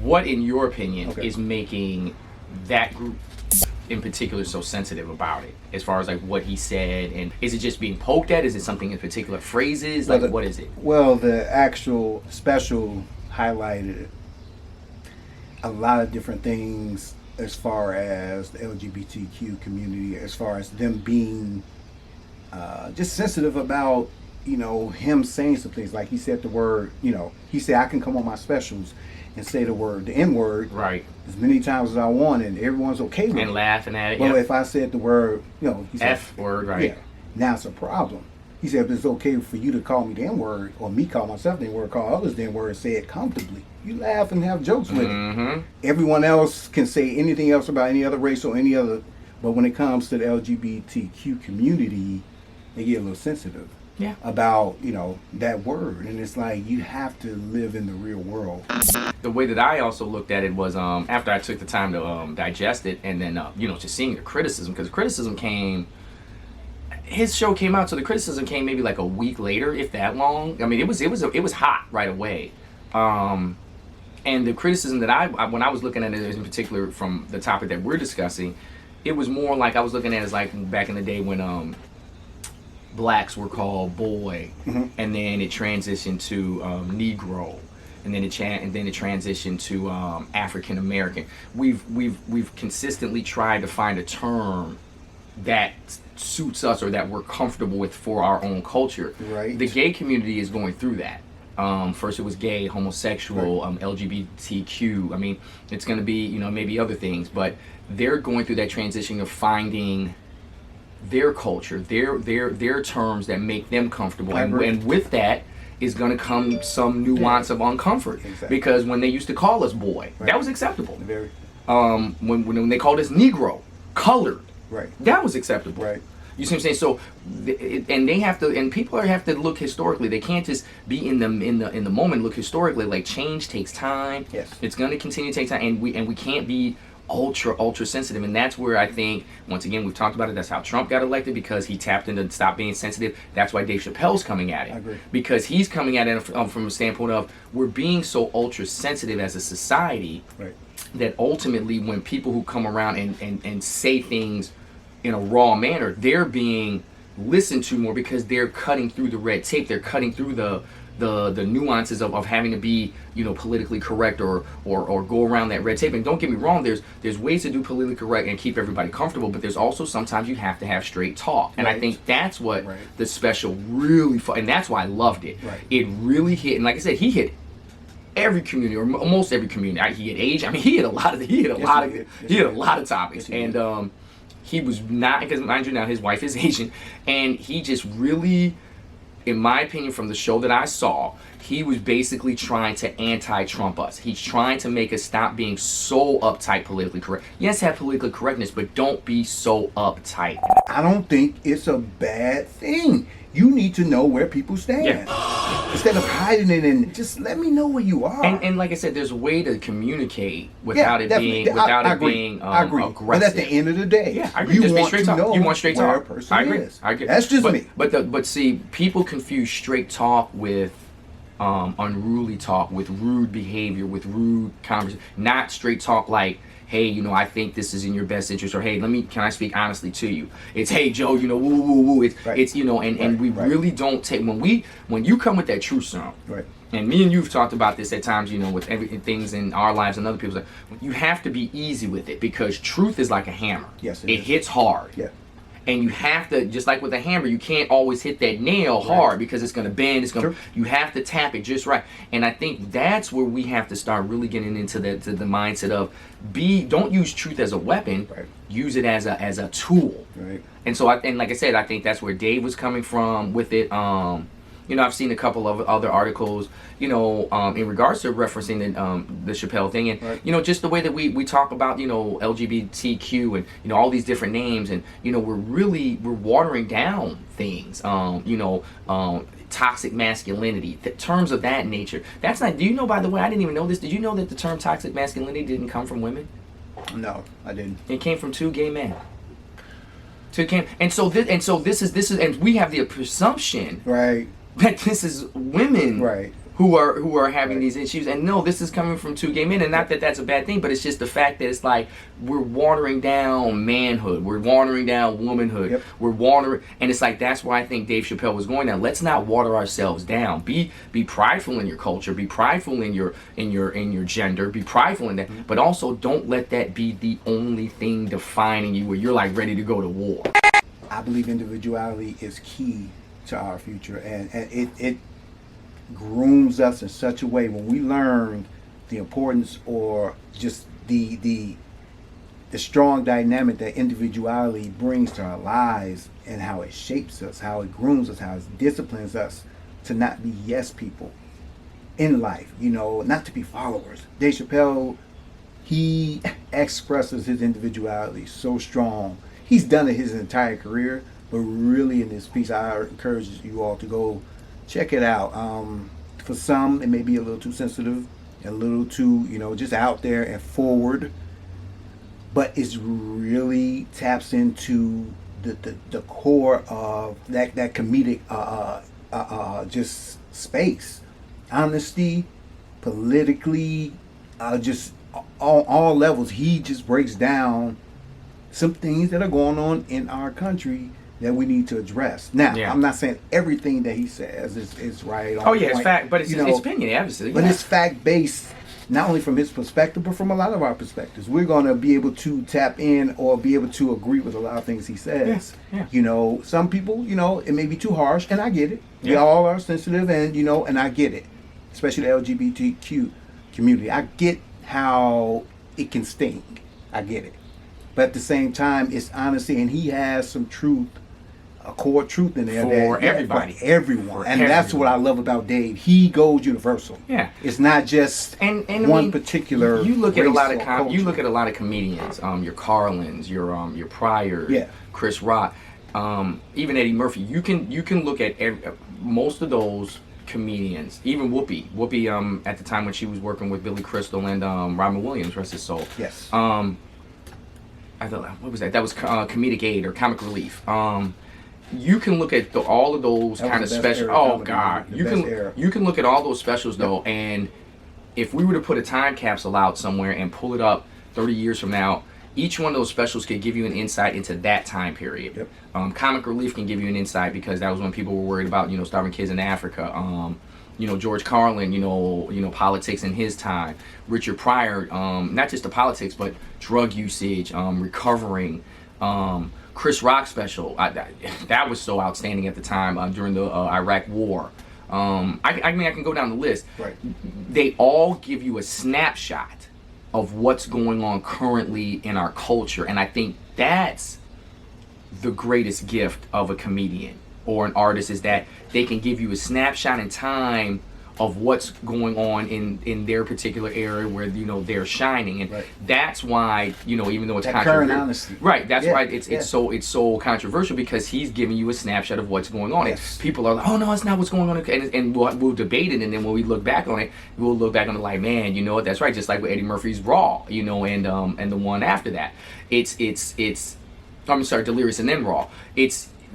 What, in your opinion, Okay. is making that group in particular so sensitive about it, as far as like what he said? And is it just being poked at? Is it something in particular phrases? Like, what is it? Well, the actual special highlighted a lot of different things as far as the LGBTQ community, as far as them being just sensitive about, him saying some things. Like he said the word, he said, I can come on my specials and say the N-word Right. as many times as I want, and everyone's okay with it. And laughing at it. Well, Yep. if I said the word, he said, F word, right? yeah, now it's a problem. He said, if it's okay for you to call me the N-word, or me call myself the N-word, call others the N-word, say it comfortably. You laugh and have jokes with it. Everyone else can say anything else about any other race or any other, but when it comes to the LGBTQ community, they get a little sensitive. Yeah. About, that word. And it's like, you have to live in the real world. The way that I also looked at it was after I took the time to digest it, and then just seeing the criticism, because criticism came. His show came out, so the criticism came maybe like a week later, if that long. I mean, it was hot right away, and the criticism that I when I was looking at it in particular from the topic that we're discussing, it was more like I was looking at it as like back in the day when blacks were called boy, and then it transitioned to Negro. And then it transitioned to African American. We've consistently tried to find a term that suits us or that we're comfortable with for our own culture. Right. The gay community is going through that. First it was gay, homosexual, right. LGBTQ. I mean, it's going to be maybe other things, but they're going through that transition of finding their culture, their terms that make them comfortable, and with that is going to come some nuance of uncomfort. Exactly. Because when they used to call us boy, right. that was acceptable. Very. When they called us Negro, colored, right, that was acceptable. Right. You see what I'm saying? So, and they have to, and people have to look historically. They can't just be in the moment. Look historically. Like, change takes time. Yes. It's going to continue to take time, and we can't be ultra sensitive. And that's where I think, once again, we've talked about it, that's how Trump got elected, because he tapped into stop being sensitive. That's why Dave Chappelle's coming at it. I agree. Because he's coming at it from a standpoint of, we're being so ultra sensitive as a society, right, that ultimately when people who come around and say things in a raw manner, they're being listened to more, because they're cutting through the red tape. They're cutting through the nuances of having to be politically correct or go around that red tape. And don't get me wrong, there's ways to do politically correct and keep everybody comfortable, but there's also sometimes you have to have straight talk. And right. I think that's what right. the special really and that's why I loved it. Right. It really hit, and like I said, he hit every community, or almost every community. He hit age. I mean, he hit a lot of topics. Yes, and he was not, because mind you, now his wife is Asian, and he just really, in my opinion, from the show that I saw, he was basically trying to anti-Trump us. He's trying to make us stop being so uptight politically correct. Yes, have political correctness, but don't be so uptight. I don't think it's a bad thing. You need to know where people stand. Yeah. Instead of hiding it, and just let me know where you are. And like I said, there's a way to communicate without it being aggressive. But at the end of the day, yeah, I agree. You want straight talk. You want straight where talk. A person I agree. is. I agree. That's just me. But see, people confuse straight talk with unruly talk, with rude behavior, with rude conversation. Not straight talk like, hey, I think this is in your best interest, or hey, can I speak honestly to you? It's, hey, Joe, woo, woo, woo. It's, right. it's and we right. really don't take, when you come with that truth serum, right. And me and you've talked about this at times, with things in our lives and other people's lives, you have to be easy with it, because truth is like a hammer. Yes, it hits hard. Yeah. And you have to, just like with a hammer, you can't always hit that nail hard, because it's going to bend. You have to tap it just right. And I think that's where we have to start really getting into the mindset of don't use truth as a weapon. Right. Use it as a tool. Right. And so like I said, I think that's where Dave was coming from with it. I've seen a couple of other articles, in regards to referencing the Chappelle thing, and right. Just the way that we talk about LGBTQ and all these different names, and we're watering down things, toxic masculinity, terms of that nature. That's not. Do you know? By the way, I didn't even know this. Did you know that the term toxic masculinity didn't come from women? No, I didn't. It came from two gay men. And so this is, and we have the presumption, right, that this is women Right. who are having Right. these issues. And no, this is coming from two gay men, and not that that's a bad thing, but it's just the fact that it's like we're watering down manhood, we're watering down womanhood, Yep. we're watering, and it's like that's why I think Dave Chappelle was going down. Let's not water ourselves down. Be prideful in your culture, be prideful in your gender, be prideful in that, Mm-hmm. but also don't let that be the only thing defining you where you're like ready to go to war. I believe individuality is key to our future, and it grooms us in such a way when we learn the importance or just the strong dynamic that individuality brings to our lives and how it shapes us, how it grooms us, how it disciplines us to not be yes people in life, not to be followers. Dave Chappelle, he expresses his individuality so strong. He's done it his entire career, but really in this piece, I encourage you all to go check it out. For some, it may be a little too sensitive, a little too, just out there and forward, but it's really taps into the core of that comedic just space, honesty, politically, just all levels. He just breaks down some things that are going on in our country that we need to address. Now, Yeah. I'm not saying everything that he says is right. On Oh yeah, it's point, fact, but it's opinion, obviously. but yeah. it's fact based, not only from his perspective, but from a lot of our perspectives. We're going to be able to tap in or be able to agree with a lot of things he says. Yeah. Some people, it may be too harsh, and I get it. We Yeah. all are sensitive, and I get it, especially the LGBTQ community. I get how it can sting. I get it. But at the same time, it's honesty, and he has some truth, a core truth in there For everybody. for everyone, For and that's what I love about Dave. He goes universal. Yeah. It's not just and I one mean, particular. You look at a race lot of or culture. you look at a lot of comedians, your Carlins, your Pryors, Yeah. Chris Rock, even Eddie Murphy. You can look at most of those comedians, even Whoopi, at the time when she was working with Billy Crystal and Robin Williams, rest his soul. Yes. I thought, what was that? That was comedic aid or comic relief. You can look at all of those That was kind of the best special. era of Oh comedy, God, the you best can era. you can look at all those specials though, and if we were to put a time capsule out somewhere and pull it up 30 years from now, each one of those specials could give you an insight into that time period. Yep. Comic relief can give you an insight because that was when people were worried about starving kids in Africa. George Carlin, politics in his time. Richard Pryor, not just the politics, but drug usage, recovering. Chris Rock special, that was so outstanding at the time during the Iraq War. I mean, I can go down the list. Right. They all give you a snapshot of what's going on currently in our culture, and I think that's the greatest gift of a comedian or an artist, is that they can give you a snapshot in time of what's going on in their particular area where they're shining, and Right. that's why even though it's That current controversial, honesty. right? That's Yeah, why it's so controversial, because he's giving you a snapshot of what's going on. Yes. And people are like, oh no, that's not what's going on, and we'll debate it, and then when we look back on it, we'll look back on it like, man, that's right. Just like with Eddie Murphy's Raw, and the one after that, I'm sorry, Delirious and then Raw.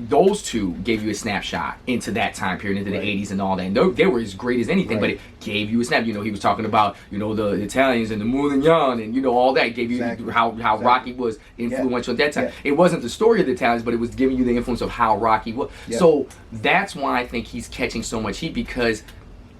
Those two gave you a snapshot into that time period, into Right. the 80s and all that. And they were as great as anything, but Right. it gave you a snap. He was talking about, the Italians and the Moulignan and, all that. It gave you Exactly. how Exactly. Rocky was influential at that time. Yeah. It wasn't the story of the Italians, but it was giving you the influence of how Rocky was. Yeah. So that's why I think he's catching so much heat, because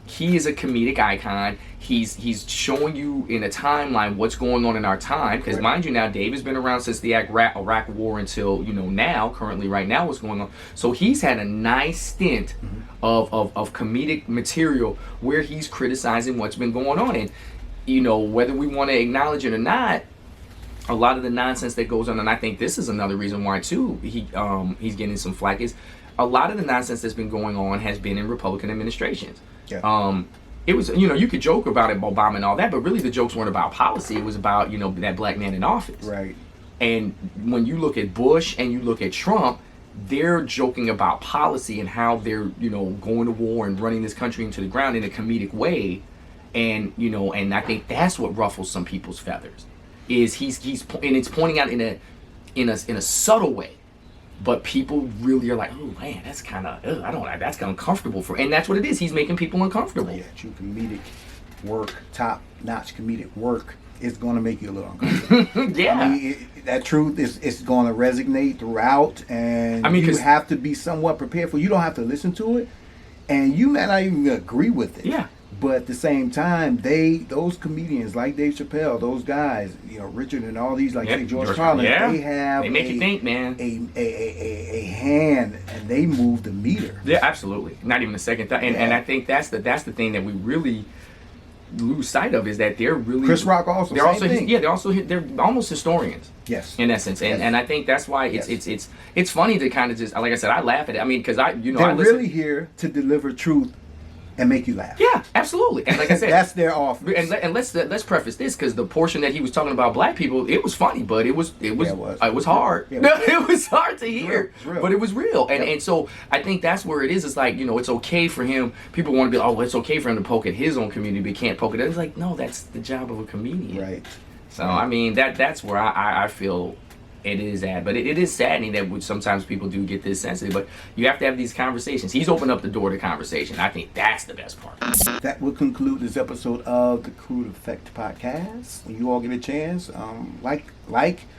he is a comedic icon. He's showing you in a timeline what's going on in our time. Because Right. mind you, now Dave has been around since the Iraq War until now. Currently, right now, what's going on? So he's had a nice stint of comedic material where he's criticizing what's been going on, and whether we want to acknowledge it or not, a lot of the nonsense that goes on, and I think this is another reason why too he's getting some flack, is a lot of the nonsense that's been going on has been in Republican administrations. Yeah. It was, you could joke about it, Obama and all that, but really the jokes weren't about policy. It was about, that black man in office. Right. And when you look at Bush and you look at Trump, they're joking about policy and how they're, going to war and running this country into the ground in a comedic way. And, and I think that's what ruffles some people's feathers, is he's and it's pointing out in a subtle way but people really are like, oh man, that's kind of, I don't like, that's uncomfortable for, and that's what it is. He's making people uncomfortable. Yeah, true comedic work, top-notch comedic work is going to make you a little uncomfortable. Yeah. I mean, that truth is going to resonate throughout, and I mean, you have to be somewhat prepared for. You don't have to listen to it, and you may not even agree with it. Yeah. But at the same time, those comedians like Dave Chappelle, those guys, you know, Richard and all these, like say George Carlin, they make you think, man. A hand, and they move the meter. Yeah, absolutely. Not even a second thought. And I think that's the thing that we really lose sight of, is that they're really Chris Rock also. They're same also thing. they're almost historians. Yes. In essence, and I think that's why it's funny to kind of just, like I said, I laugh at it. I mean, because they're I listen, really here to deliver truth and make you laugh. Yeah, absolutely. And like I said, that's their offer. And let's preface this, because the portion that he was talking about black people, it was funny, but it was hard. Yeah, it was hard to hear, It's real. but it was real. And so I think that's where it is. It's like, it's okay for him. People want to be, it's okay for him to poke at his own community, but he can't poke at it. It's like, no, that's the job of a comedian. Right. So I mean, that's where I feel it is at. But it is saddening that sometimes people do get this sensitive. But you have to have these conversations. He's opened up the door to conversation. I think that's the best part. That will conclude this episode of the Crude Effect Podcast. When you all get a chance, like,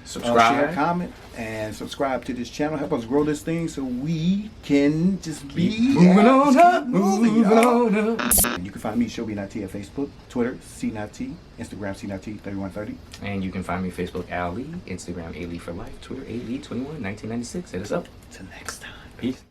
subscribe, share, comment, and subscribe to this channel. Help us grow this thing so we can just be moving on up. And you can find me, Shobi.T, at Facebook, Twitter, C.T, Instagram, C.T 3130. And you can find me Facebook, Ali, Instagram, Ali for Life, Twitter, Ali21 1996. Hit us up. Till next time. Peace.